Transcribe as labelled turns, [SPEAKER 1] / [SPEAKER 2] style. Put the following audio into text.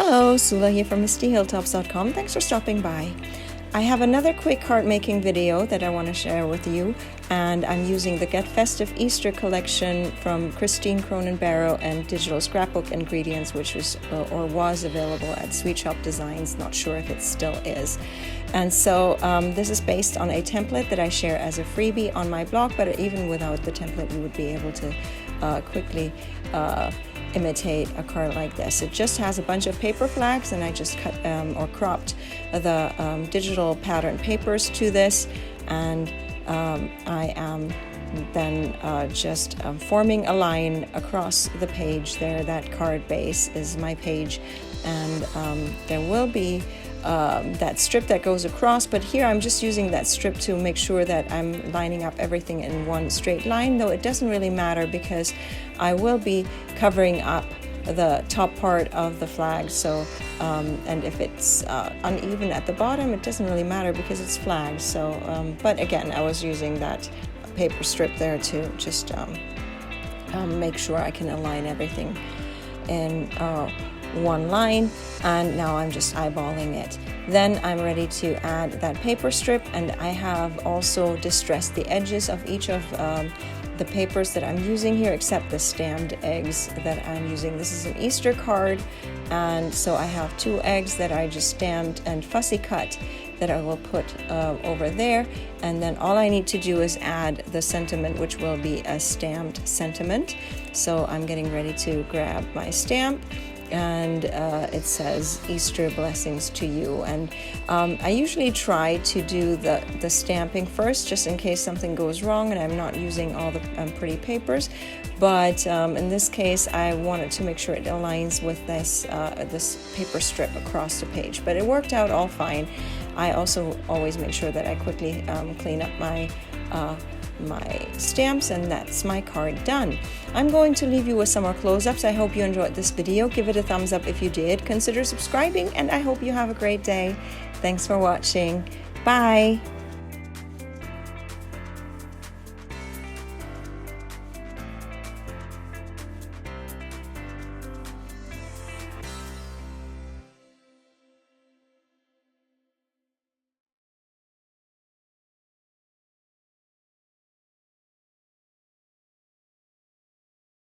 [SPEAKER 1] Hello, Sula here from MistyHilltops.com. Thanks for stopping by. I have another quick card making video that I want to share with you, and I'm using the Get Festive Easter collection from Christine Barrow and Digital Scrapbook Ingredients, which was available at Sweet Shop Designs. Not sure if it still is. And so this is based on a template that I share as a freebie on my blog, but even without the template you would be able to quickly imitate a card like this. It just has a bunch of paper flags, and I just cut or cropped the digital pattern papers to this, and I am then just forming a line across the page there. That card base is my page, and there will be that strip that goes across, but here I'm just using that strip to make sure that I'm lining up everything in one straight line, though it doesn't really matter because I will be covering up the top part of the flag. So and if it's uneven at the bottom, it doesn't really matter because it's flagged. So but again, I was using that paper strip there to just make sure I can align everything in one line, and now I'm just eyeballing it. Then I'm ready to add that paper strip, and I have also distressed the edges of each of the papers that I'm using here, except the stamped eggs that I'm using. This is an Easter card, and so I have 2 eggs that I just stamped and fussy cut that I will put over there, and then all I need to do is add the sentiment, which will be a stamped sentiment. So I'm getting ready to grab my stamp, and it says Easter blessings to you, and I usually try to do the stamping first just in case something goes wrong and I'm not using all the pretty papers, but in this case I wanted to make sure it aligns with this paper strip across the page, but it worked out all fine. I also always make sure that I quickly clean up my stamps, and that's my card done. I'm going to leave you with some more close-ups. I hope you enjoyed this video. Give it a thumbs up if you did. Consider subscribing, and I hope you have a great day. Thanks for watching. Bye.